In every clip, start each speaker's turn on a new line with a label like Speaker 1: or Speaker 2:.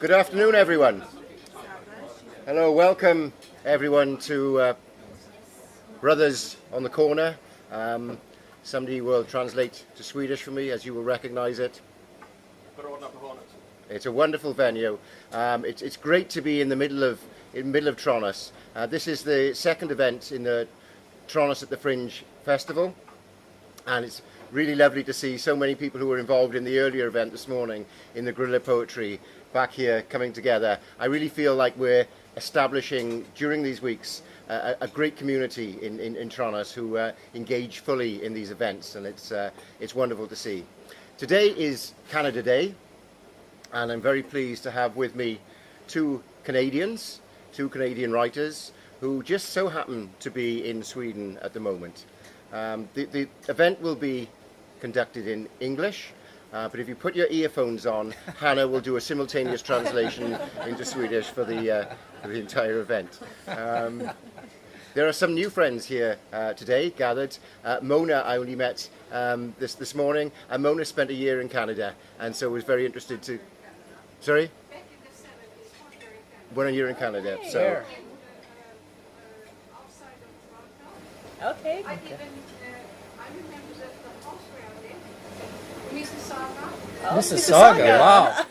Speaker 1: Good afternoon, everyone. Hello, welcome everyone to Brothers on the Corner. Somebody will translate to Swedish for me, as you will recognize it. It's a wonderful venue. It's great to be in the middle of Tranås. This is the second event in the Tranås at the Fringe Festival, and it's really lovely to see so many people who were involved in the earlier event this morning in the guerrilla poetry back here coming together. I really feel like we're establishing during these weeks a great community in Tranås who engage fully in these events, and it's wonderful to see. Today is Canada Day, and I'm very pleased to have with me two Canadian writers who just so happen to be in Sweden at the moment. The event will be conducted in English, but if you put your earphones on, Hannah will do a simultaneous translation into Swedish for the entire event. There are some new friends here today gathered. Mona I only met this morning, and Mona spent a year in Canada, and so was very interested to... Sorry? 1 year in Canada.
Speaker 2: Hey.
Speaker 1: So.
Speaker 2: Okay.
Speaker 3: I remember that the house where I lived,
Speaker 2: Mississauga,
Speaker 4: wow.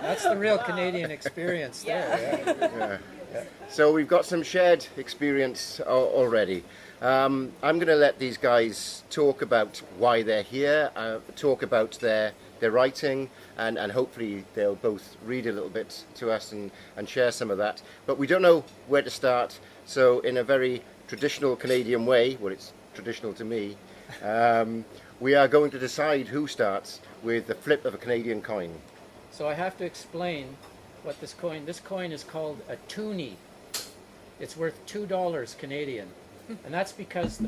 Speaker 4: That's the real Canadian experience there.
Speaker 1: Yeah. So we've got some shared experience already. I'm going to let these guys talk about why they're here, talk about their writing, and hopefully they'll both read a little bit to us and share some of that. But we don't know where to start, so in a very traditional Canadian way, well, it's traditional to me, we are going to decide who starts with the flip of a Canadian coin.
Speaker 4: So I have to explain what this coin is called a toonie. It's worth $2 Canadian. And that's because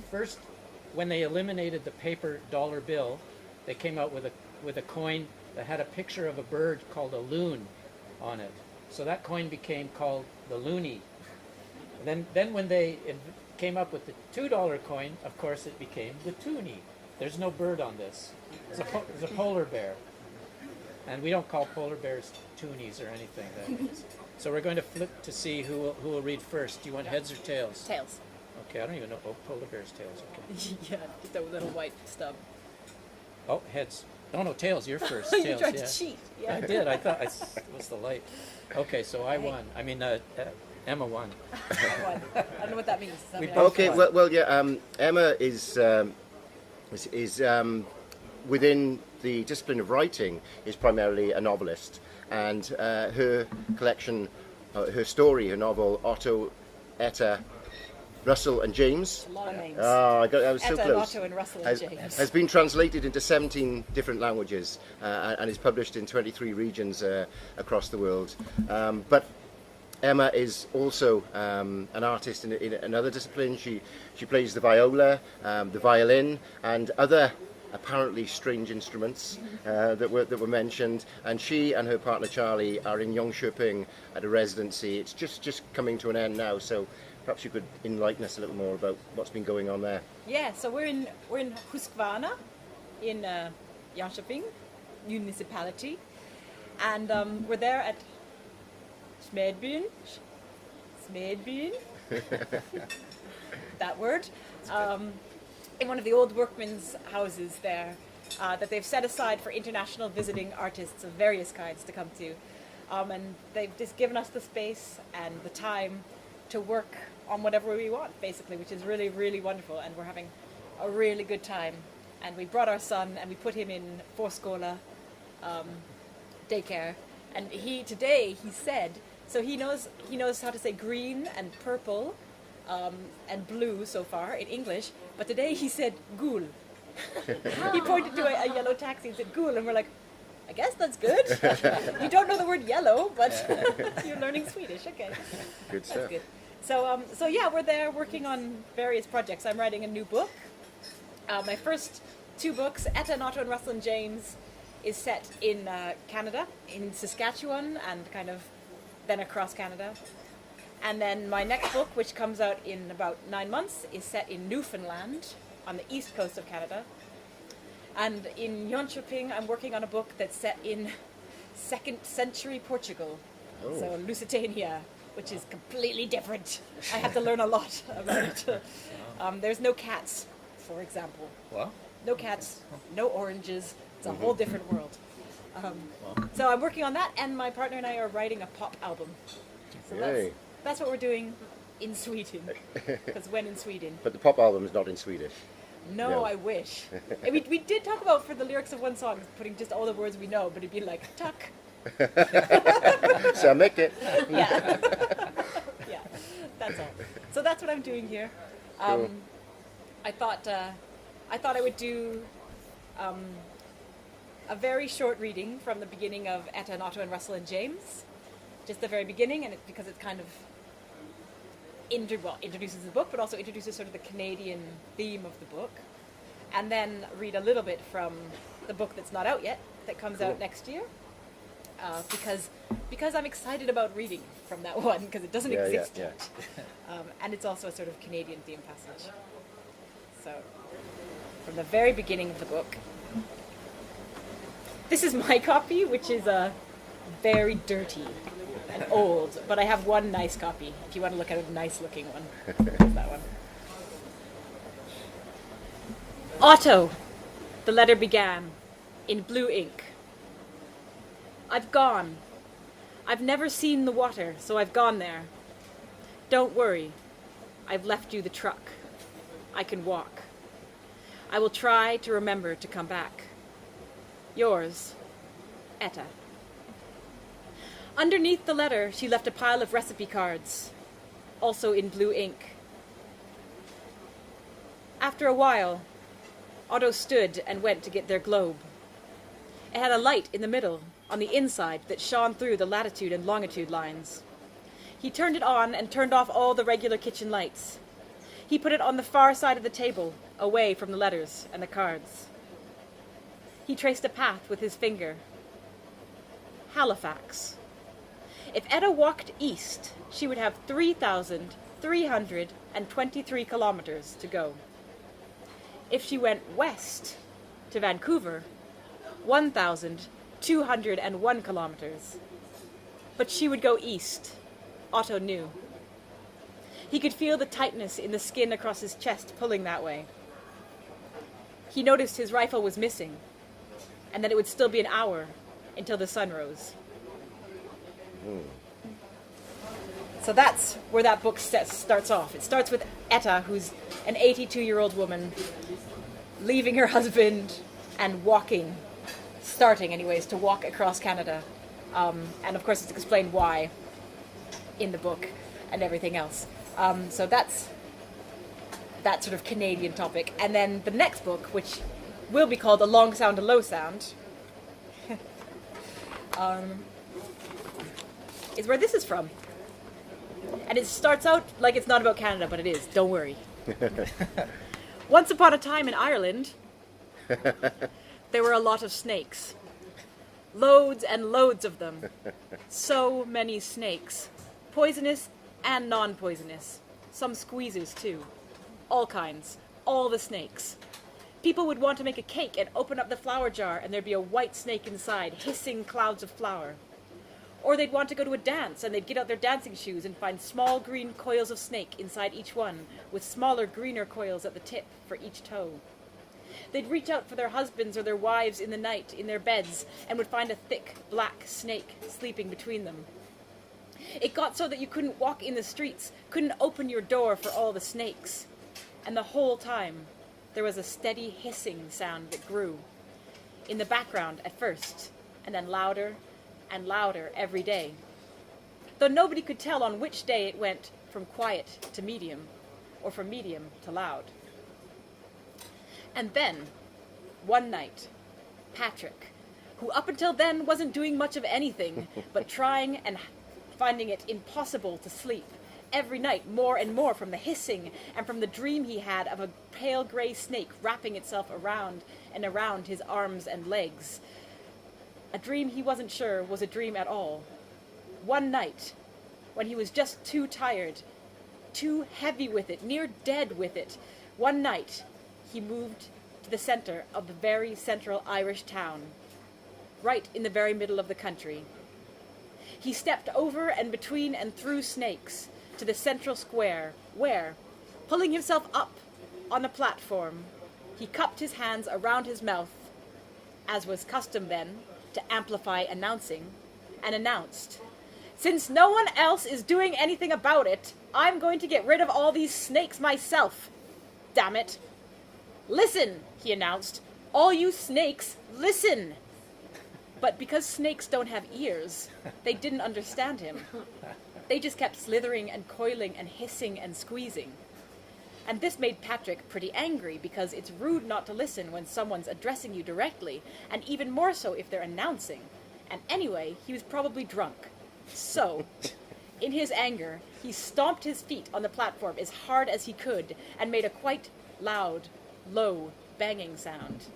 Speaker 4: when they eliminated the paper dollar bill, they came out with a coin that had a picture of a bird called a loon on it. So that coin became called the loonie. And then when they came up with the $2 coin, of course it became the toonie. There's no bird on this. It's a polar bear. And we don't call polar bears toonies or anything. So we're going to flip to see who will read first. Do you want heads or tails?
Speaker 2: Tails.
Speaker 4: Okay, I don't even know. Oh, polar bear's tails. Okay.
Speaker 2: Yeah, get that little white stub.
Speaker 4: Oh, heads. No, tails. You're first.
Speaker 2: You
Speaker 4: Tails,
Speaker 2: tried
Speaker 4: yeah.
Speaker 2: to cheat. Yeah.
Speaker 4: I did. I thought what's the light? Okay, so I won. I mean, Emma won.
Speaker 2: I don't know what that means. Does that
Speaker 4: We
Speaker 2: mean
Speaker 4: both
Speaker 1: Okay,
Speaker 4: won.
Speaker 1: well, yeah. Emma is within the discipline of writing is primarily a novelist, and her collection, her story, her novel Otto, Etta, Russell and James.
Speaker 2: A lot of names.
Speaker 1: I was so
Speaker 2: Etta,
Speaker 1: close.
Speaker 2: Otto, and Russell and James.
Speaker 1: Has been translated into 17 different languages and is published in 23 regions across the world. But Emma is also an artist in another discipline. She plays the viola, the violin, and other apparently strange instruments that were mentioned. And she and her partner Charlie are in Jönköping at a residency. It's just coming to an end now, so perhaps you could enlighten us a little more about what's been going on there.
Speaker 2: Yeah, so we're in Huskvarna in Jönköping municipality, and we're there at Smedbyen, that word, in one of the old workmen's houses there that they've set aside for international visiting artists of various kinds to come to. And they've just given us the space and the time to work on whatever we want, basically, which is really, really wonderful. And we're having a really good time. And we brought our son and we put him in Förskola daycare. And today he said, so he knows how to say green and purple and blue so far in English, but today he said gul. He pointed to a yellow taxi and said gul, and we're like, I guess that's good. You don't know the word yellow, but you're learning Swedish. Okay,
Speaker 1: Good stuff.
Speaker 2: that's good. So yeah, we're there working on various projects. I'm writing a new book. My first two books, Etta, Otto, and Russell and James, is set in Canada, in Saskatchewan, and kind of then across Canada. And then my next book, which comes out in about 9 months, is set in Newfoundland on the east coast of Canada. And in Jönköping, I'm working on a book that's set in 2nd century Portugal.
Speaker 1: Oh.
Speaker 2: So Lusitania, which is completely different. I had to learn a lot about it. There's no cats, for example.
Speaker 4: Well,
Speaker 2: No cats, no oranges. It's a whole different world. So I'm working on that, and my partner and I are writing a pop album. So
Speaker 1: Yay.
Speaker 2: that's what we're doing in Sweden. Because when in Sweden?
Speaker 1: But the pop album is not in Swedish.
Speaker 2: No,
Speaker 1: No.
Speaker 2: I wish. And we did talk about, for the lyrics of one song, putting just all the words we know, but it'd be like, tuck.
Speaker 1: So make it.
Speaker 2: Yeah. Yeah, that's all. So that's what I'm doing here.
Speaker 1: Cool.
Speaker 2: I thought I would do a very short reading from the beginning of Etta and Otto and Russell and James, just the very beginning, and because it kind of introduces the book, but also introduces sort of the Canadian theme of the book, and then read a little bit from the book that's not out yet, that comes out next year, because I'm excited about reading from that one, because it doesn't exist yet. And it's also a sort of Canadian theme passage. So, from the very beginning of the book. This is my copy, which is very dirty and old, but I have one nice copy, if you want to look at a nice looking one. There's that one. Otto, the letter began, in blue ink. I've gone. I've never seen the water, so I've gone there. Don't worry. I've left you the truck. I can walk. I will try to remember to come back. Yours, Etta. Underneath the letter, she left a pile of recipe cards, also in blue ink. After a while, Otto stood and went to get their globe. It had a light in the middle, on the inside, that shone through the latitude and longitude lines. He turned it on and turned off all the regular kitchen lights. He put it on the far side of the table, away from the letters and the cards. He traced a path with his finger. Halifax. If Etta walked east, she would have 3,323 kilometers to go. If she went west to Vancouver, 1,201 kilometers. But she would go east, Otto knew. He could feel the tightness in the skin across his chest pulling that way. He noticed his rifle was missing, and that it would still be an hour until the sun rose. So that's where that book starts off. It starts with Etta, who's an 82-year-old woman, leaving her husband and walking, starting anyways, to walk across Canada. And of course it's explained why in the book and everything else. So that's that sort of Canadian topic. And then the next book, which will be called A Long Sound, a Low Sound, is where this is from. And it starts out like it's not about Canada, but it is. Don't worry. Once upon a time in Ireland, there were a lot of snakes. Loads and loads of them. So many snakes. Poisonous and non-poisonous. Some squeezers too. All kinds. All the snakes. People would want to make a cake and open up the flour jar and there'd be a white snake inside, hissing clouds of flour. Or they'd want to go to a dance and they'd get out their dancing shoes and find small green coils of snake inside each one, with smaller greener coils at the tip for each toe. They'd reach out for their husbands or their wives in the night in their beds and would find a thick black snake sleeping between them. It got so that you couldn't walk in the streets, couldn't open your door for all the snakes. And the whole time, there was a steady hissing sound that grew. In the background at first, and then louder and louder every day. Though nobody could tell on which day it went from quiet to medium, or from medium to loud. And then, one night, Patrick, who up until then wasn't doing much of anything, but trying and finding it impossible to sleep, every night more and more from the hissing and from the dream he had of a pale gray snake wrapping itself around and around his arms and legs. A dream he wasn't sure was a dream at all. One night, when he was just too tired, too heavy with it, near dead with it, one night he moved to the center of the very central Irish town, right in the very middle of the country. He stepped over and between and through snakes to the central square, where, pulling himself up on a platform, he cupped his hands around his mouth, as was custom then, to amplify announcing, and announced, "Since no one else is doing anything about it, I'm going to get rid of all these snakes myself. Damn it. Listen," he announced. "All you snakes, listen." But because snakes don't have ears, they didn't understand him. They just kept slithering and coiling and hissing and squeezing. And this made Patrick pretty angry, because it's rude not to listen when someone's addressing you directly, and even more so if they're announcing. And anyway, he was probably drunk. So, in his anger, he stomped his feet on the platform as hard as he could and made a quite loud, low, banging sound.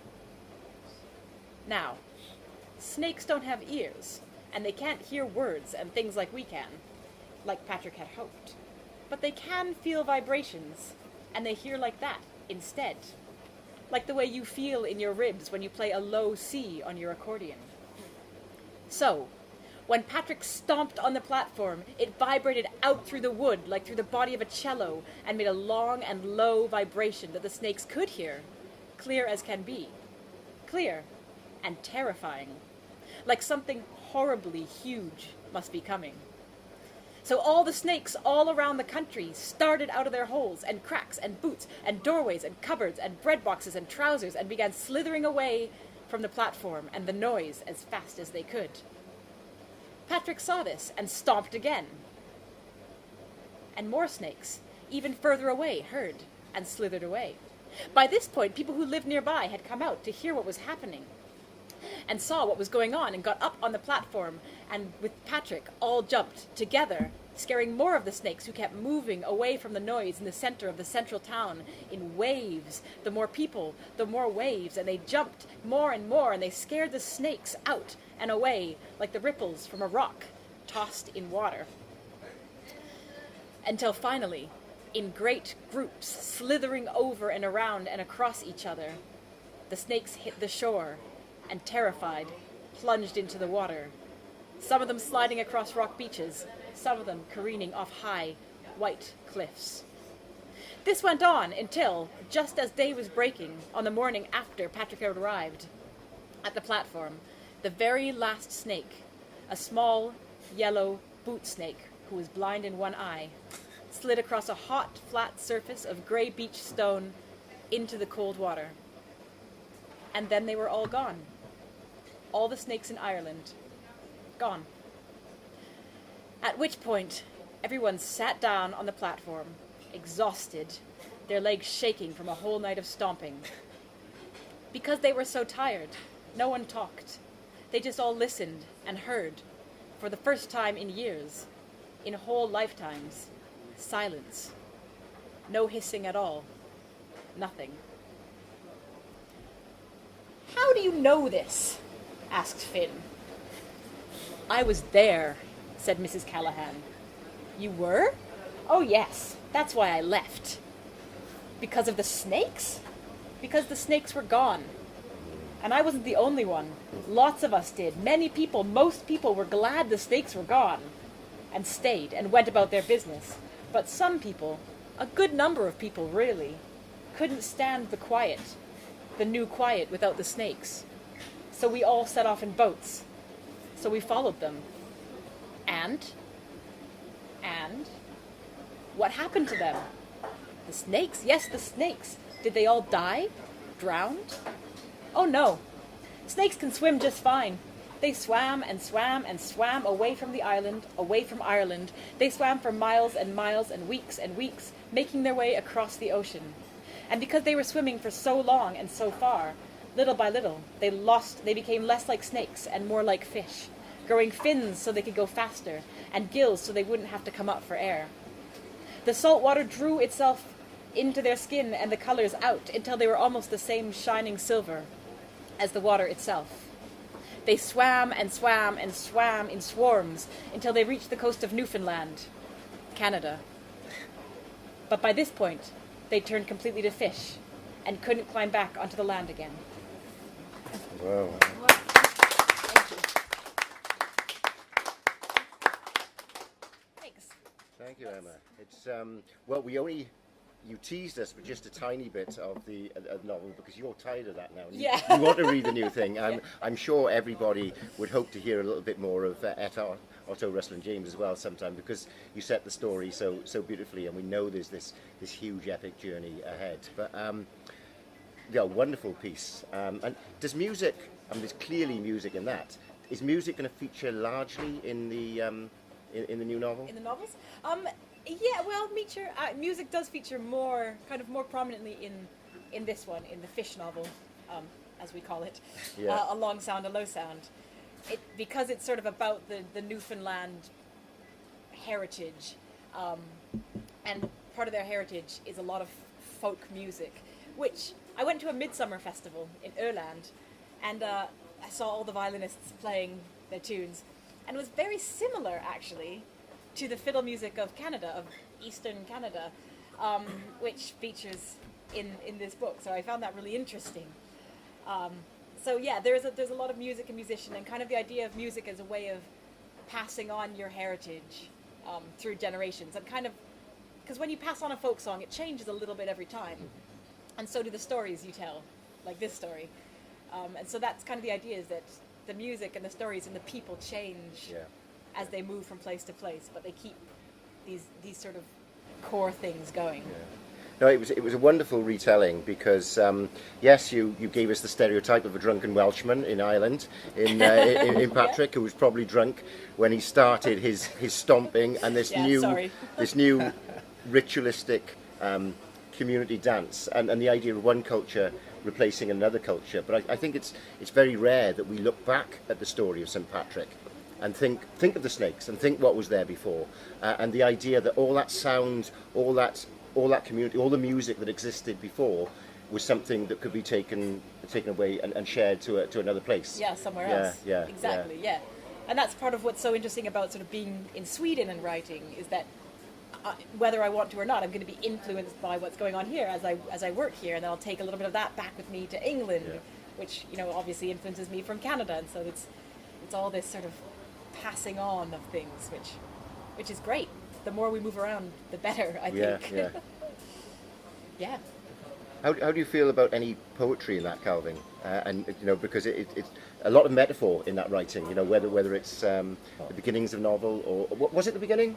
Speaker 2: Now, snakes don't have ears, and they can't hear words and things like we can, like Patrick had hoped. But they can feel vibrations, and they hear like that instead, like the way you feel in your ribs when you play a low C on your accordion. So, when Patrick stomped on the platform, it vibrated out through the wood like through the body of a cello and made a long and low vibration that the snakes could hear, clear as can be. Clear and terrifying, like something horribly huge must be coming. So all the snakes all around the country started out of their holes and cracks and boots and doorways and cupboards and bread boxes and trousers and began slithering away from the platform and the noise as fast as they could. Patrick saw this and stomped again. And more snakes, even further away, heard and slithered away. By this point, people who lived nearby had come out to hear what was happening and saw what was going on and got up on the platform, and with Patrick all jumped together, scaring more of the snakes, who kept moving away from the noise in the center of the central town in waves. The more people, the more waves, and they jumped more and more, and they scared the snakes out and away like the ripples from a rock tossed in water. Until finally, in great groups, slithering over and around and across each other, the snakes hit the shore and, terrified, plunged into the water, some of them sliding across rock beaches, some of them careening off high, white cliffs. This went on until, just as day was breaking on the morning after Patrick had arrived at the platform, the very last snake, a small, yellow boot snake who was blind in one eye, slid across a hot, flat surface of grey beach stone into the cold water. And then they were all gone. All the snakes in Ireland. Gone. At which point, everyone sat down on the platform, exhausted, their legs shaking from a whole night of stomping. Because they were so tired, no one talked. They just all listened and heard, for the first time in years, in whole lifetimes, silence. No hissing at all. Nothing. "How do you know this?" asked Finn. "I was there," said Mrs. Callahan. "You were?" "Oh, yes. That's why I left." "Because of the snakes?" "Because the snakes were gone. And I wasn't the only one. Lots of us did. Many people, most people were glad the snakes were gone and stayed and went about their business. But some people, a good number of people really, couldn't stand the quiet, the new quiet without the snakes. So we all set off in boats. So we followed them. And what happened to them? The snakes? Yes, the snakes. Did they all die? Drowned? Oh no. Snakes can swim just fine. They swam and swam and swam away from the island, away from Ireland. They swam for miles and miles and weeks, making their way across the ocean. And because they were swimming for so long and so far, little by little, they became less like snakes and more like fish, growing fins so they could go faster, and gills so they wouldn't have to come up for air. The salt water drew itself into their skin and the colors out until they were almost the same shining silver as the water itself. They swam and swam and swam in swarms until they reached the coast of Newfoundland, Canada. But by this point, they turned completely to fish and couldn't climb back onto the land again.
Speaker 1: Wow.
Speaker 2: Thank
Speaker 1: Thank you, Emma. It's well, you teased us with just a tiny bit of the novel because you're tired of that now. And
Speaker 2: Yeah.
Speaker 1: You want to read the new thing. I'm sure everybody would hope to hear a little bit more of Etta, Otto, Russell and James as well sometime, because you set the story so beautifully, and we know there's this huge epic journey ahead. But yeah, wonderful piece. And does music? I mean, there's clearly music in that. Is music going to feature largely in the new novel?
Speaker 2: In the novels? Yeah, well, music does feature more prominently in this one, in the fish novel, as we call it,
Speaker 1: Yeah.
Speaker 2: a long sound, a low sound. Because it's sort of about the Newfoundland heritage, and part of their heritage is a lot of folk music, which I went to a midsummer festival in Öland, and I saw all the violinists playing their tunes, and it was very similar actually to the fiddle music of Canada, of Eastern Canada, which features in this book. So I found that really interesting. So yeah, there's a lot of music and musician, and kind of the idea of music as a way of passing on your heritage through generations, and kind of, because when you pass on a folk song, it changes a little bit every time, and so do the stories you tell, like this story. And so that's kind of the idea, is that the music and the stories and the people change as they move from place to place, but they keep these sort of core things going.
Speaker 1: Yeah. No, it was a wonderful retelling because yes, you gave us the stereotype of a drunken Welshman in Ireland, in Patrick, who was probably drunk when he started his stomping, and this new ritualistic community dance, and the idea of one culture replacing another culture. But I think it's very rare that we look back at the story of St. Patrick and think of the snakes and think what was there before, and the idea that all that sound, all that community, all the music that existed before was something that could be taken away and shared to another place.
Speaker 2: Yeah, somewhere else.
Speaker 1: Yeah,
Speaker 2: exactly. Yeah, and that's part of what's so interesting about sort of being in Sweden and writing, is that whether I want to or not, I'm going to be influenced by what's going on here as I work here, and then I'll take a little bit of that back with me to England, which obviously influences me from Canada, and so it's all this sort of passing on of things, which is great. The more we move around, the better, I think.
Speaker 1: Yeah.
Speaker 2: Yeah.
Speaker 1: How do you feel about any poetry in that, Calvin? And because it's a lot of metaphor in that writing. Whether it's the beginnings of novel, or was it the beginning?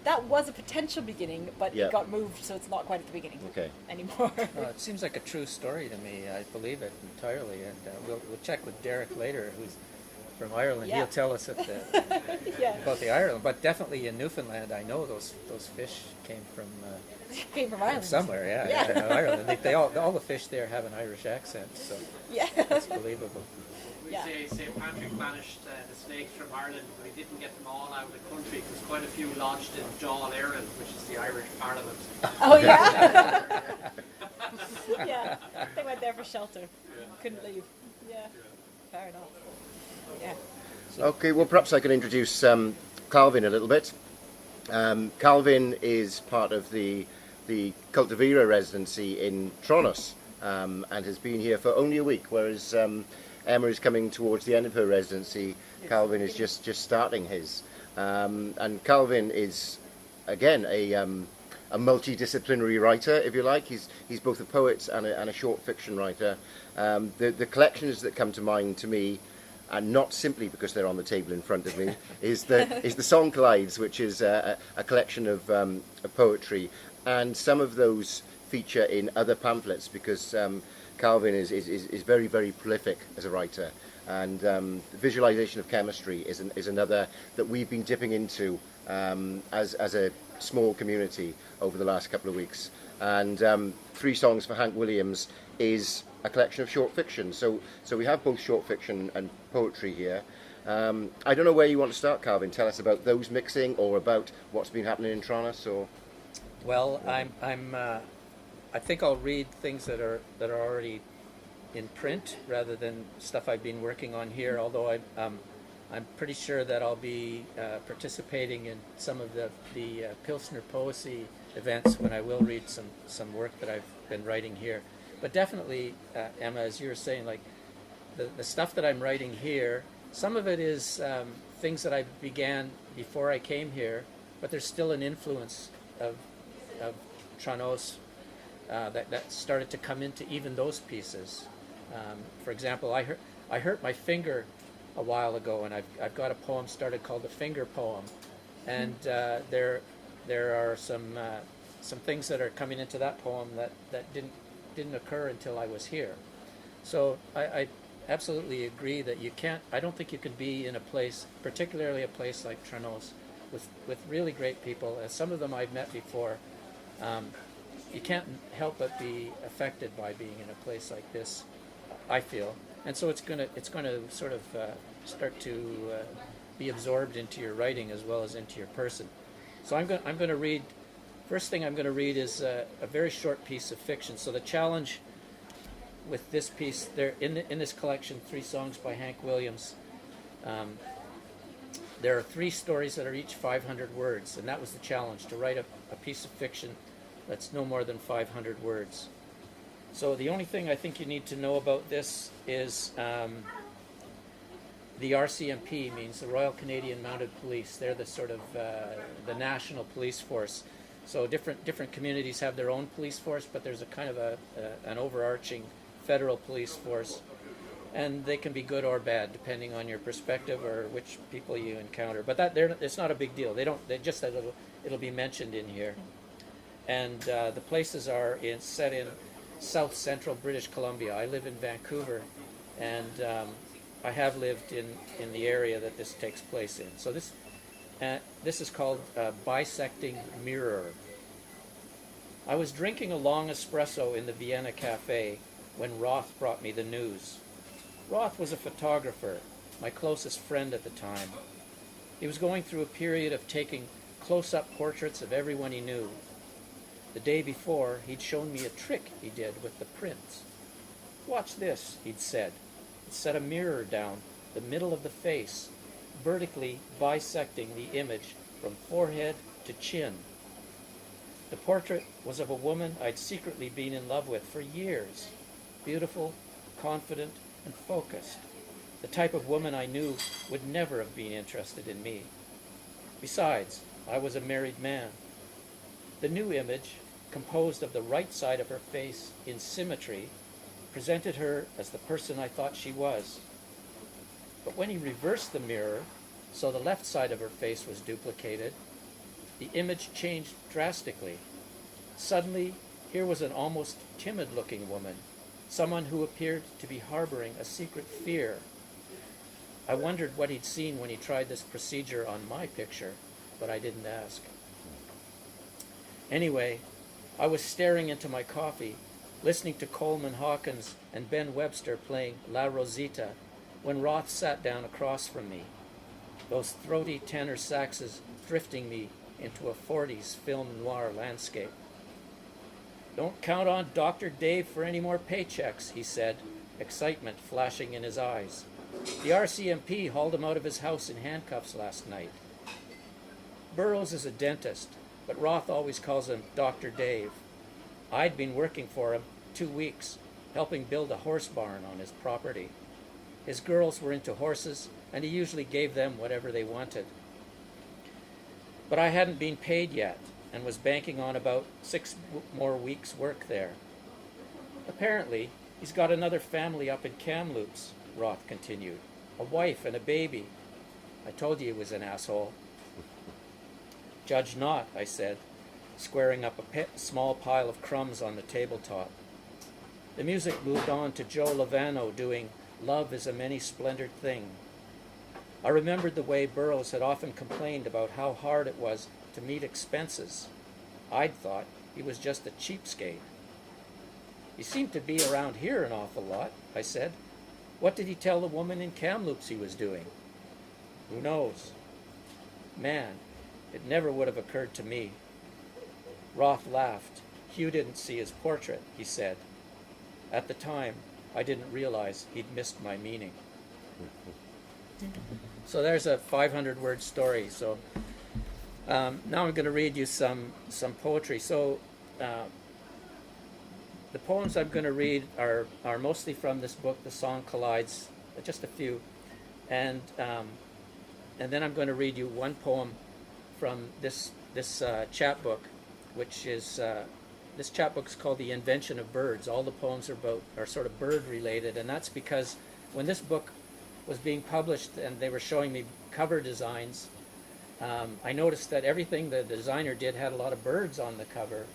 Speaker 2: That was a potential beginning, but it got moved, so it's not quite at the beginning anymore.
Speaker 4: Well, it seems like a true story to me. I believe it entirely, and we'll check with Derek later, who's from Ireland.
Speaker 2: Yeah.
Speaker 4: He'll tell us about the Ireland, but definitely in Newfoundland, I know those fish came from
Speaker 2: Ireland.
Speaker 4: Somewhere, yeah. Ireland. They all the fish there have an Irish accent, so it's believable.
Speaker 5: We say St. Patrick banished the snakes from Ireland, but he didn't get them all out of the country, because quite a few lodged in Dáil Éireann, which is the Irish Parliament.
Speaker 2: Oh yeah. Yeah, they went there for shelter. Couldn't leave. Yeah. Fair enough. Yeah.
Speaker 1: Okay, well, perhaps I can introduce Calvin a little bit. Calvin is part of the Kultivera residency in Tranås, and has been here for only a week, whereas Emma is coming towards the end of her residency. Calvin is just starting his. And Calvin is, again, a multidisciplinary writer, if you like. He's both a poet and a short fiction writer. The collections that come to mind to me, and not simply because they're on the table in front of me, is the Song Collides, which is a collection of poetry, and some of those feature in other pamphlets because Calvin is very, very prolific as a writer, and the visualization of chemistry is another that we've been dipping into as a small community over the last couple of weeks. And 3 Songs for Hank Williams is a collection of short fiction. So we have both short fiction and poetry here. I don't know where you want to start, Calvin. Tell us about those mixing, or about what's been happening in Tranås, or.
Speaker 4: Well, I think I'll read things that are already in print rather than stuff I've been working on here. Although I'm pretty sure that I'll be participating in some of the Pilsner Poesi events when I will read some work that I've been writing here. But definitely, Emma, as you were saying, like the stuff that I'm writing here, some of it is things that I began before I came here, but there's still an influence of Tranås that started to come into even those pieces. For example, I hurt my finger a while ago, and I've got a poem started called the Finger Poem, and there are some things that are coming into that poem that didn't occur until I was here. So I absolutely agree that you can't. I don't think you can be in a place, particularly a place like Tranås, with really great people. And some of them I've met before. You can't help but be affected by being in a place like this, I feel. And so it's gonna sort of start to be absorbed into your writing as well as into your person. So I'm going to read. First thing I'm going to read is a very short piece of fiction. So the challenge with this piece, there in this collection, 3 songs by Hank Williams. There are 3 stories that are each 500 words, and that was the challenge, to write a piece of fiction that's no more than 500 words. So the only thing I think you need to know about this is the RCMP means the Royal Canadian Mounted Police. They're the sort of the national police force. So different communities have their own police force, but there's a kind of an overarching federal police force, and they can be good or bad depending on your perspective or which people you encounter. But it's not a big deal. They just that it'll be mentioned in here, and the places are set in South Central British Columbia. I live in Vancouver, and I have lived in the area that this takes place in. So this is called Bisecting Mirror. I was drinking a long espresso in the Vienna Cafe when Roth brought me the news. Roth was a photographer, my closest friend at the time. He was going through a period of taking close-up portraits of everyone he knew. The day before, he'd shown me a trick he did with the prints. "Watch this," he'd said. He set a mirror down the middle of the face, vertically bisecting the image from forehead to chin. The portrait was of a woman I'd secretly been in love with for years. Beautiful, confident, and focused. The type of woman I knew would never have been interested in me. Besides, I was a married man. The new image, composed of the right side of her face in symmetry, presented her as the person I thought she was. But when he reversed the mirror, so the left side of her face was duplicated, the image changed drastically. Suddenly, here was an almost timid-looking woman, someone who appeared to be harboring a secret fear. I wondered what he'd seen when he tried this procedure on my picture, but I didn't ask. Anyway, I was staring into my coffee, listening to Coleman Hawkins and Ben Webster playing La Rosita, when Roth sat down across from me, those throaty tenor saxes drifting me into a 40s film noir landscape. "Don't count on Dr. Dave for any more paychecks," he said, excitement flashing in his eyes. "The RCMP hauled him out of his house in handcuffs last night." Burroughs is a dentist, but Roth always calls him Dr. Dave. I'd been working for him 2 weeks, helping build a horse barn on his property. His girls were into horses, and he usually gave them whatever they wanted. But I hadn't been paid yet, and was banking on about 6 more weeks' work there. "Apparently, he's got another family up in Kamloops," Roth continued. "A wife and a baby. I told you he was an asshole." "Judge not," I said, squaring up a small pile of crumbs on the tabletop. The music moved on to Joe Lovano doing "Love is a Many-Splendored Thing." I remembered the way Burroughs had often complained about how hard it was to meet expenses. I'd thought he was just a cheapskate. "He seemed to be around here an awful lot," I said. "What did he tell the woman in Kamloops he was doing?" "Who knows?" Man, it never would have occurred to me. Roth laughed. "Hugh didn't see his portrait," he said. At the time, I didn't realize he'd missed my meaning. So there's a 500-word story. So now I'm going to read you some poetry. So the poems I'm going to read are mostly from this book, The Song Collides, just a few, and then I'm going to read you one poem from this chapbook, which is this chapbook's called "The Invention of Birds." All the poems are sort of bird related, and that's because when this book was being published and they were showing me cover designs, I noticed that everything the designer did had a lot of birds on the cover,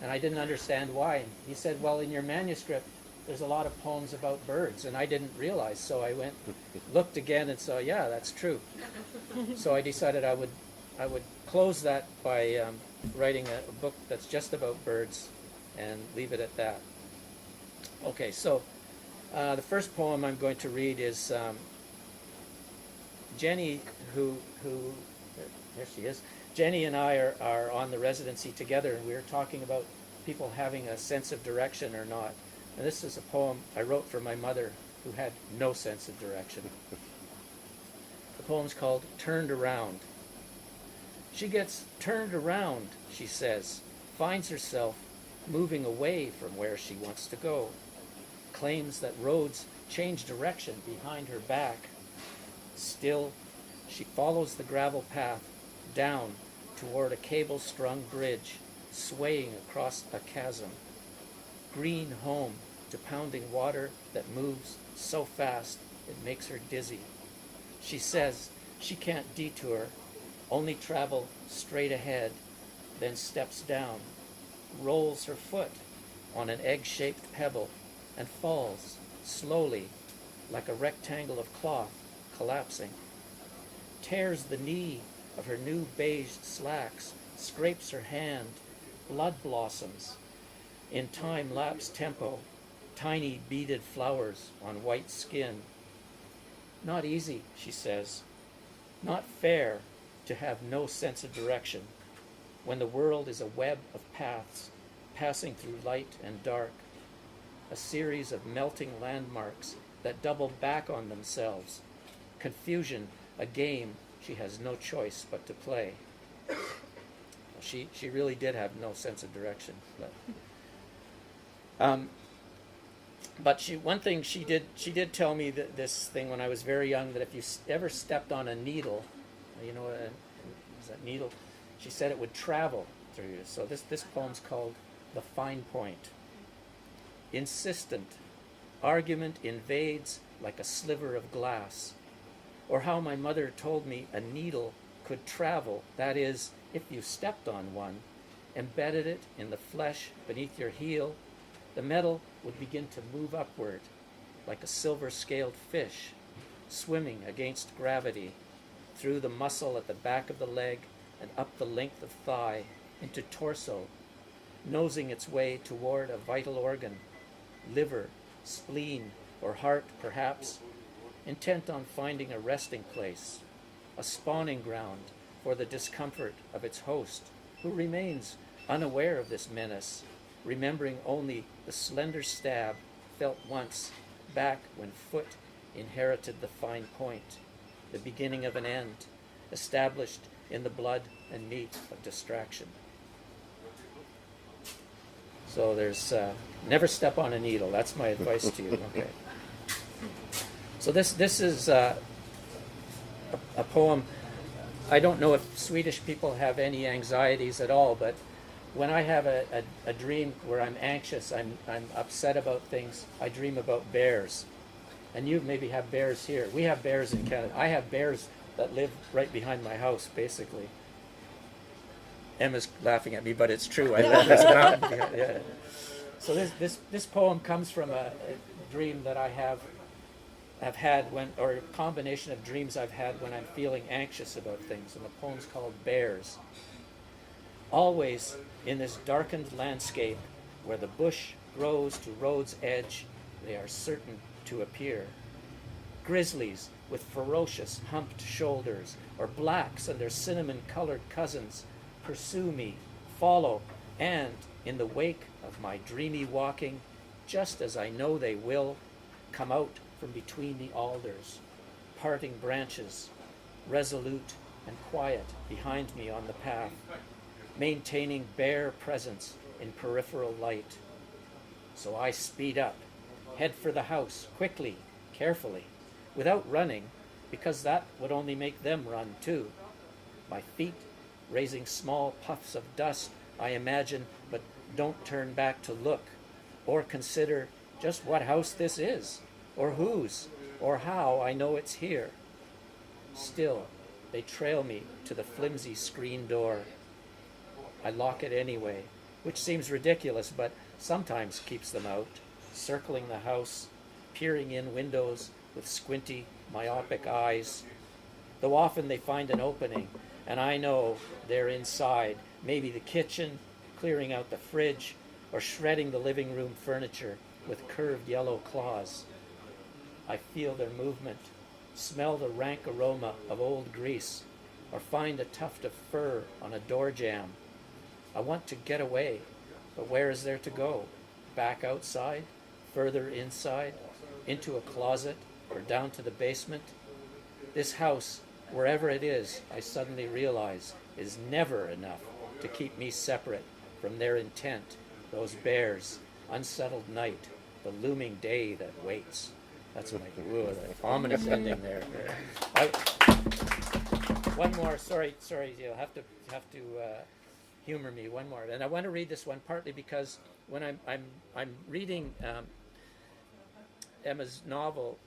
Speaker 4: and I didn't understand why. He said, "Well, in your manuscript, there's a lot of poems about birds," and I didn't realize. So I went, looked again, and saw, yeah, that's true. So I decided I would close that by writing a book that's just about birds, and leave it at that. Okay, so the first poem I'm going to read is Jenny, who there she is. Jenny and I are on the residency together, and we were talking about people having a sense of direction or not. And this is a poem I wrote for my mother, who had no sense of direction. The poem's called "Turned Around." She gets turned around, she says, finds herself moving away from where she wants to go, claims that roads change direction behind her back. Still, she follows the gravel path down toward a cable-strung bridge, swaying across a chasm. Green home to pounding water that moves so fast it makes her dizzy. She says she can't detour, only travel straight ahead, then steps down, rolls her foot on an egg-shaped pebble, and falls slowly like a rectangle of cloth collapsing. Tears the knee of her new beige slacks, scrapes her hand, blood blossoms. In time-lapse tempo, tiny beaded flowers on white skin. Not easy, she says. Not fair to have no sense of direction when the world is a web of paths passing through light and dark, a series of melting landmarks that double back on themselves, confusion, a game she has no choice but to play. She really did have no sense of direction. But one thing she did tell me that this thing when I was very young, that if you ever stepped on a needle, you know, is that needle? She said it would travel through you. So this poem's called "The Fine Point." Insistent, argument invades like a sliver of glass. Or how my mother told me a needle could travel, that is, if you stepped on one, embedded it in the flesh beneath your heel, the metal would begin to move upward like a silver-scaled fish, swimming against gravity, through the muscle at the back of the leg and up the length of thigh into torso, nosing its way toward a vital organ, liver, spleen, or heart perhaps, intent on finding a resting place, a spawning ground for the discomfort of its host, who remains unaware of this menace, remembering only the slender stab felt once back when foot inherited the fine point, the beginning of an end, established in the blood and meat of distraction. So there's never step on a needle. That's my advice to you. Okay. So this is a poem. I don't know if Swedish people have any anxieties at all, but when I have a dream where I'm anxious, I'm upset about things, I dream about bears. And you maybe have bears here. We have bears in Canada. I have bears that live right behind my house, basically. Emma's laughing at me, but it's true. I live in this mountain behind, yeah. So this poem comes from a dream that I have had or a combination of dreams I've had when I'm feeling anxious about things. And the poem's called "Bears." Always in this darkened landscape where the bush grows to road's edge, they are certain to appear. Grizzlies with ferocious humped shoulders, or blacks and their cinnamon-colored cousins, pursue me, follow, and in the wake of my dreamy walking, just as I know they will, come out from between the alders, parting branches, resolute and quiet behind me on the path, maintaining bare presence in peripheral light. So I speed up, head for the house, quickly, carefully, without running, because that would only make them run too. My feet raising small puffs of dust, I imagine, but don't turn back to look, or consider just what house this is, or whose, or how I know it's here. Still, they trail me to the flimsy screen door. I lock it anyway, which seems ridiculous, but sometimes keeps them out, circling the house, peering in windows with squinty, myopic eyes. Though often they find an opening, and I know they're inside, maybe the kitchen, clearing out the fridge, or shredding the living room furniture with curved yellow claws. I feel their movement, smell the rank aroma of old grease, or find a tuft of fur on a door jamb. I want to get away, but where is there to go? Back outside? Further inside? Into a closet? Or down to the basement? This house, wherever it is, I suddenly realize, is never enough to keep me separate from their intent, those bears, unsettled night, the looming day that waits. That's my the ominous ending there. One more. Sorry. You'll have to humor me. One more, and I want to read this one partly because when I'm reading Emma's novel,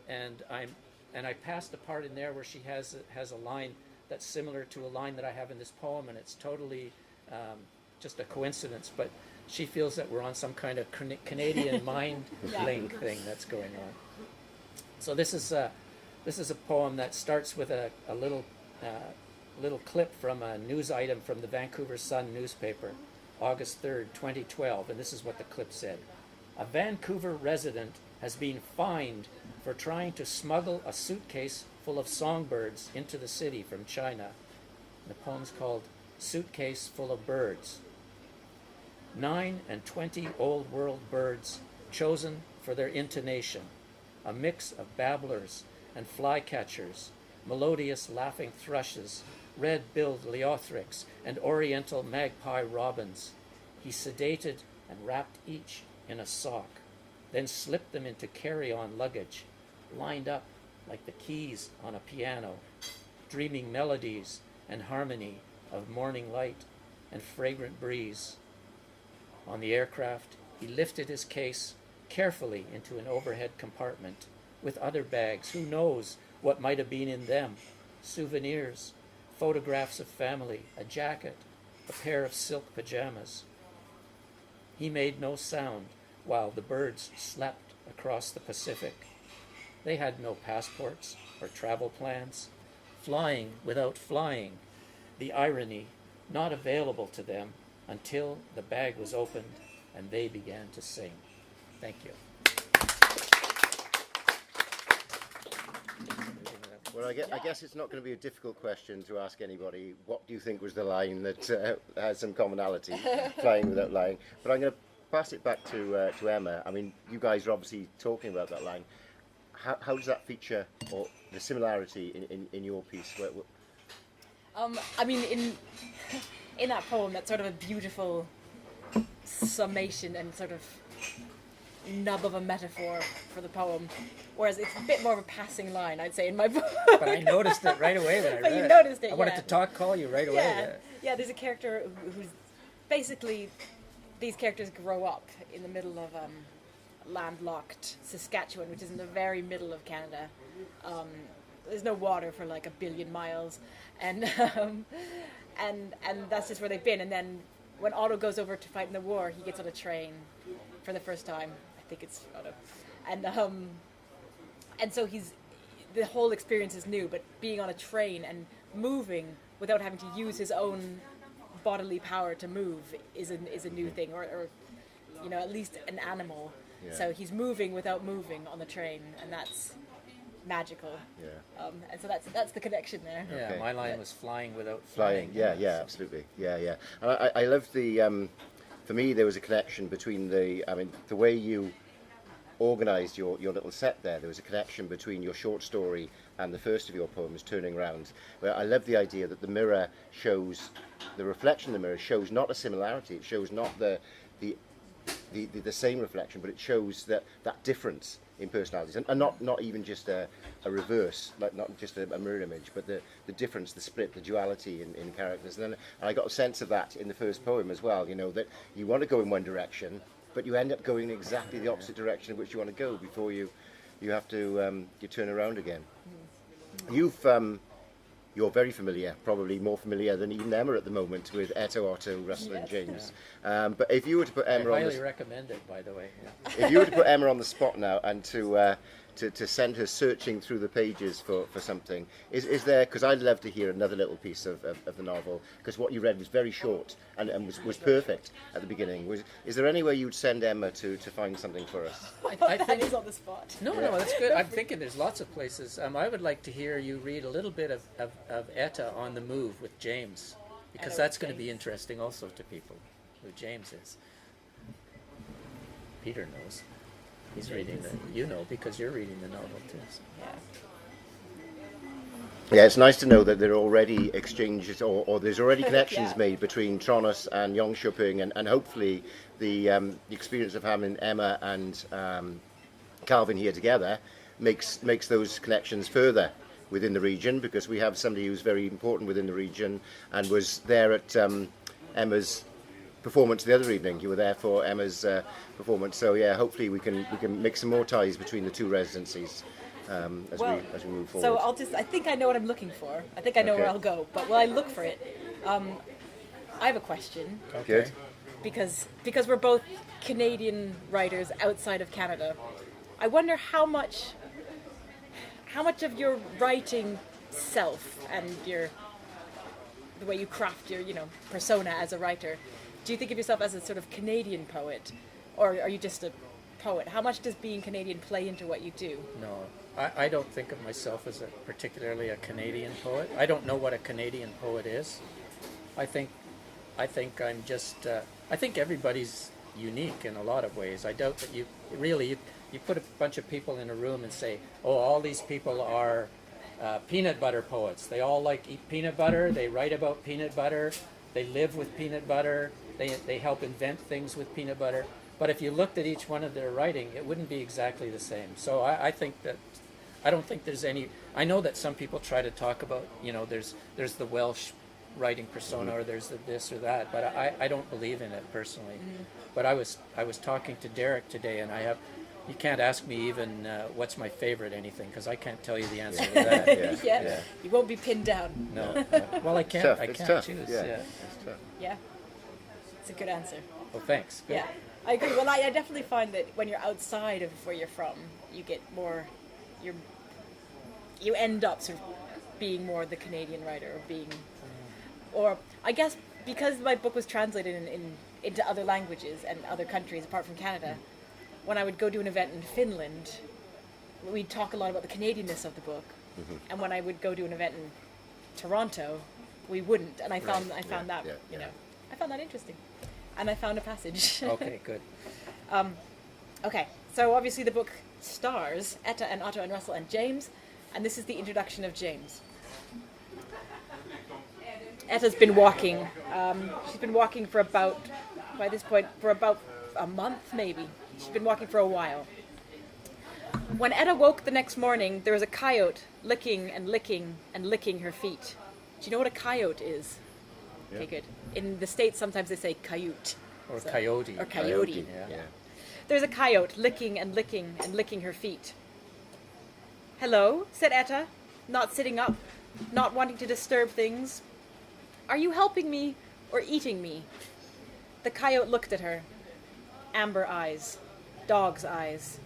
Speaker 4: and I passed a part in there where she has a line that's similar to a line that I have in this poem, and it's totally just a coincidence, but she feels that we're on some kind of Canadian mind link thing that's going on. So this is a poem that starts with a little clip from a news item from the Vancouver Sun newspaper, August 3rd, 2012, and this is what the clip said. A Vancouver resident has been fined for trying to smuggle a suitcase full of songbirds into the city from China. The poem's called Suitcase Full of Birds. 9 and 20 old world birds chosen for their intonation, a mix of babblers and flycatchers, melodious laughing thrushes, red-billed leothrix, and oriental magpie robins. He sedated and wrapped each in a sock, then slipped them into carry-on luggage, lined up like the keys on a piano, dreaming melodies and harmony of morning light and fragrant breeze. On the aircraft, he lifted his case carefully into an overhead compartment with other bags. Who knows what might have been in them? Souvenirs, photographs of family, a jacket, a pair of silk pajamas. He made no sound while the birds slept across the Pacific. They had no passports or travel plans. Flying without flying, the irony not available to them until the bag was opened and they began to sing. Thank you.
Speaker 1: Well, I guess it's not going to be a difficult question to ask anybody. What do you think was the line that has some commonality, flying without lying? But I'm going to pass it back to Emma. I mean, you guys are obviously talking about that line. How does that feature, or the similarity in your piece?
Speaker 2: I mean, in that poem, that's sort of a beautiful summation and sort of nub of a metaphor for the poem, whereas it's a bit more of a passing line, I'd say, in my book.
Speaker 4: But I noticed it right away when I read it.
Speaker 2: But you noticed it,
Speaker 4: I wanted to call you right away.
Speaker 2: Yeah, there's a character who's basically, these characters grow up in the middle of landlocked Saskatchewan, which is in the very middle of Canada. There's no water for like 1 billion miles, and that's just where they've been. And then when Otto goes over to fight in the war, he gets on a train for the first time. I think it's Otto, and so the whole experience is new. But being on a train and moving without having to use his own bodily power to move is a new thing, or you know, at least an animal. Yeah. So he's moving without moving on the train, and that's magical. Yeah. And so that's the connection there.
Speaker 4: Yeah, okay. My line was flying without
Speaker 1: flying. Yeah, absolutely. Yeah. And I love the. For me, there was a connection between the way you organised your little set there. There was a connection between your short story and the first of your poems, Turning Round. Where I love the idea that the mirror shows, the reflection in the mirror shows not a similarity. It shows not the same reflection, but it shows that difference in personalities, and not even just a reverse, like not just a mirror image, but the difference, the split, the duality in characters. And I got a sense of that in the first poem as well, you know, that you want to go in one direction, but you end up going in exactly the opposite direction in which you want to go before you have to you turn around again. You're very familiar, probably more familiar than even Emma at the moment, with Etta, Otto, Russell and James. But if you were to put Emma
Speaker 4: I highly recommend it, by the way. Yeah.
Speaker 1: If you were to put Emma on the spot now and to send her searching through the pages for something, is there, because I'd love to hear another little piece of the novel, because what you read was very short and was perfect at the beginning. Is there any way you'd send Emma to find something for us?
Speaker 4: I
Speaker 2: That
Speaker 4: think
Speaker 2: is on the spot.
Speaker 4: no, that's good. I'm thinking there's lots of places. I would like to hear you read a little bit of Etta on the Move with James, because
Speaker 2: Etta
Speaker 4: that's
Speaker 2: with
Speaker 4: going to be
Speaker 2: James.
Speaker 4: interesting also to people, who James is. Peter knows. He's reading because you're reading the novel too. So.
Speaker 1: Yeah, it's nice to know that there are already exchanges, or there's already connections made between Tranås and Jönköping, and hopefully the experience of having Emma and Calvin here together makes those connections further within the region, because we have somebody who's very important within the region and was there at Emma's performance the other evening. You were there for Emma's performance, so yeah, hopefully we can make some more ties between the two residencies as we move forward.
Speaker 2: So I think I know what I'm looking for. I think I know where I'll go, but while I look for it, I have a question.
Speaker 1: Good.
Speaker 2: Because we're both Canadian writers outside of Canada. I wonder how much of your writing self and the way you craft your persona as a writer, do you think of yourself as a sort of Canadian poet, or are you just a poet? How much does being Canadian play into what you do?
Speaker 4: No, I don't think of myself as particularly a Canadian poet. I don't know what a Canadian poet is. I think I'm just. I think everybody's unique in a lot of ways. I doubt that you put a bunch of people in a room and say, oh, all these people are peanut butter poets. They all eat peanut butter. They write about peanut butter. They live with peanut butter. They help invent things with peanut butter. But if you looked at each one of their writing, it wouldn't be exactly the same. So I think that I don't think there's any. I know that some people try to talk about, there's the Welsh writing persona, or there's the this or that, but I don't believe in it personally. Mm-hmm. But I was talking to Derek today, and you can't ask me even what's my favorite anything, because I can't tell you the answer to that.
Speaker 2: Yeah. You won't be pinned down.
Speaker 4: No. Well, I can't.
Speaker 1: Tough.
Speaker 4: I
Speaker 1: It's
Speaker 4: can't
Speaker 1: tough.
Speaker 4: choose.
Speaker 1: Yeah.
Speaker 4: Yeah.
Speaker 1: It's tough.
Speaker 2: Yeah. It's a good answer.
Speaker 4: Well, thanks. Good.
Speaker 2: Yeah. I agree. Well, I definitely find that when you're outside of where you're from, you get more. You end up sort of being more the Canadian writer, or I guess because my book was translated into other languages and other countries apart from Canada. When I would go to an event in Finland, we'd talk a lot about the Canadianness of the book, and when I would go to an event in Toronto, we wouldn't. And I found that I found that interesting, and I found a passage.
Speaker 4: Okay, good.
Speaker 2: Okay, so obviously the book stars Etta and Otto and Russell and James, and this is the introduction of James. Etta's been walking. She's been walking for about a month, maybe. She's been walking for a while. When Etta woke the next morning, there was a coyote licking and licking and licking her feet. Do you know what a coyote is?
Speaker 1: Yeah.
Speaker 2: Okay, good. In the States, sometimes they say coyote.
Speaker 4: Or coyote.
Speaker 2: Or coyote.
Speaker 4: Yeah.
Speaker 2: There's a coyote licking and licking and licking her feet. Hello, said Etta, not sitting up, not wanting to disturb things. Are you helping me or eating me? The coyote looked at her. Amber eyes. Dog's eyes.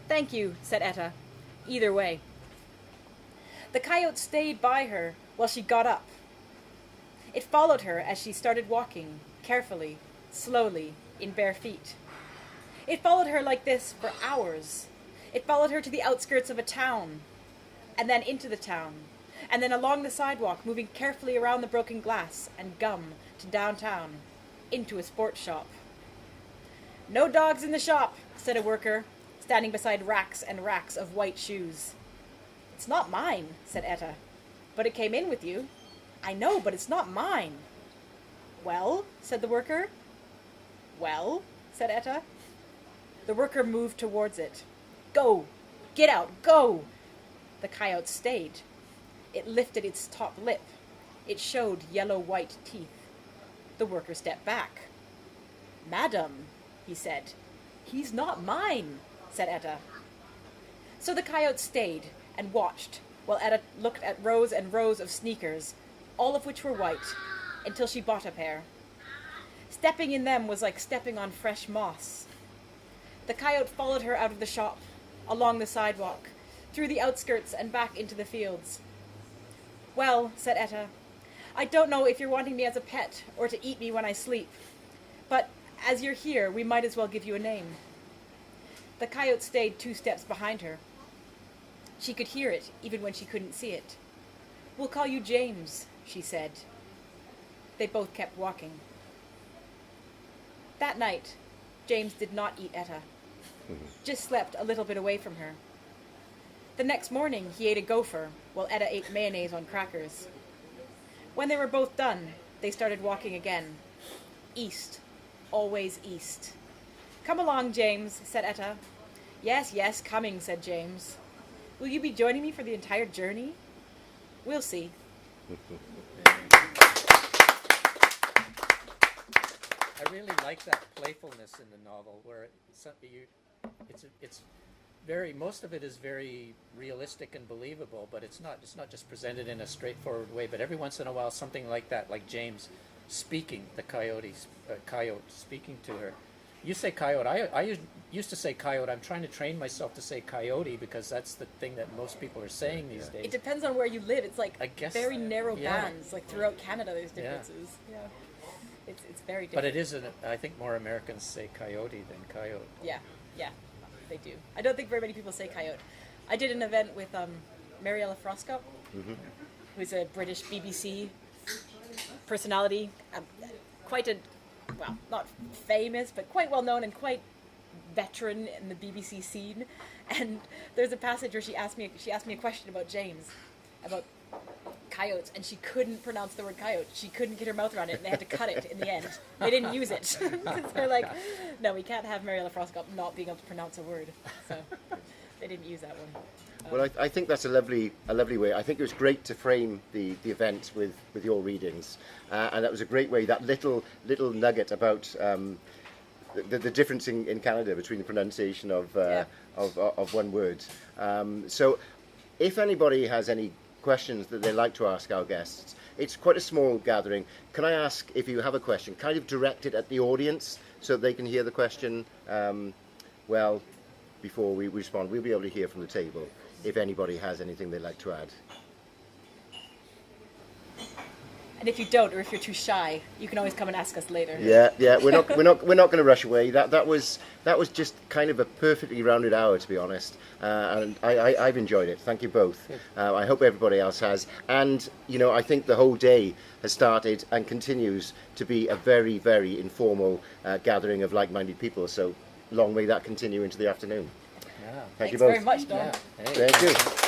Speaker 2: Thank you, said Etta. Either way. The coyote stayed by her while she got up. It followed her as she started walking, carefully, slowly, in bare feet. It followed her like this for hours. It followed her to the outskirts of a town, and then into the town, and then along the sidewalk, moving carefully around the broken glass and gum to downtown, into a sports shop. No dogs in the shop, said a worker, standing beside racks and racks of white shoes. It's not mine, said Etta, but it came in with you. I know, but it's not mine. Well, said the worker. Well, said Etta. The worker moved towards it. Go! Get out! Go! The coyote stayed. It lifted its top lip. It showed yellow-white teeth. The worker stepped back. "Madam," he said. "He's not mine," said Etta. So the coyote stayed and watched while Etta looked at rows and rows of sneakers, all of which were white, until she bought a pair. Stepping in them was like stepping on fresh moss. The coyote followed her out of the shop, along the sidewalk, through the outskirts and back into the fields. "Well," said Etta, "I don't know if you're wanting me as a pet or to eat me when I sleep, but as you're here, we might as well give you a name." The coyote stayed 2 steps behind her. She could hear it, even when she couldn't see it. "We'll call you James," she said. They both kept walking. That night, James did not eat Etta, just slept a little bit away from her. The next morning, he ate a gopher, while Etta ate mayonnaise on crackers. When they were both done, they started walking again. East, always east. "Come along, James," said Etta. "Yes, yes, coming," said James. "Will you be joining me for the entire journey?" "We'll see."
Speaker 4: I really like that playfulness in the novel, where it's very, most of it is very realistic and believable, but it's not just presented in a straightforward way. But every once in a while, something like that, like James speaking, the coyote speaking to her. You say coyote. I used to say coyote. I'm trying to train myself to say coyote because that's the thing that most people are saying these days.
Speaker 2: It depends on where you live. It's like
Speaker 4: I guess,
Speaker 2: very narrow
Speaker 4: yeah.
Speaker 2: bands. Like throughout Canada, there's differences. Yeah. It's very different.
Speaker 4: But it is, I think more Americans say coyote than coyote.
Speaker 2: Yeah, they do. I don't think very many people say coyote. I did an event with Mariella Froskup, who's a British BBC personality, quite a, well, not famous, but quite well known and quite veteran in the BBC scene. And there's a passage where she asked me a question about James, about coyotes, and she couldn't pronounce the word coyote. She couldn't get her mouth around it, and they had to cut it in the end. They didn't use it. They're like, no, we can't have Mariella Froskup not being able to pronounce a word. So they didn't use that one.
Speaker 1: Well, I think that's a lovely way. I think it was great to frame the event with your readings, and that was a great way. That little nugget about the difference in Canada between the pronunciation of one word. So, if anybody has any questions that they'd like to ask our guests, it's quite a small gathering. Can I ask, if you have a question, kind of direct it at the audience so they can hear the question? Well, before we respond, we'll be able to hear from the table if anybody has anything they'd like to add.
Speaker 2: And if you don't, or if you're too shy, you can always come and ask us later.
Speaker 1: Yeah, we're not going to rush away. That was just kind of a perfectly rounded hour, to be honest. And I've enjoyed it. Thank you both. I hope everybody else has. And I think the whole day has started and continues to be a very, very informal gathering of like-minded people. So long may that continue into the afternoon.
Speaker 4: Yeah.
Speaker 1: Thank you both.
Speaker 2: Thanks very much, Don.
Speaker 4: Yeah. Hey.
Speaker 1: Thank you.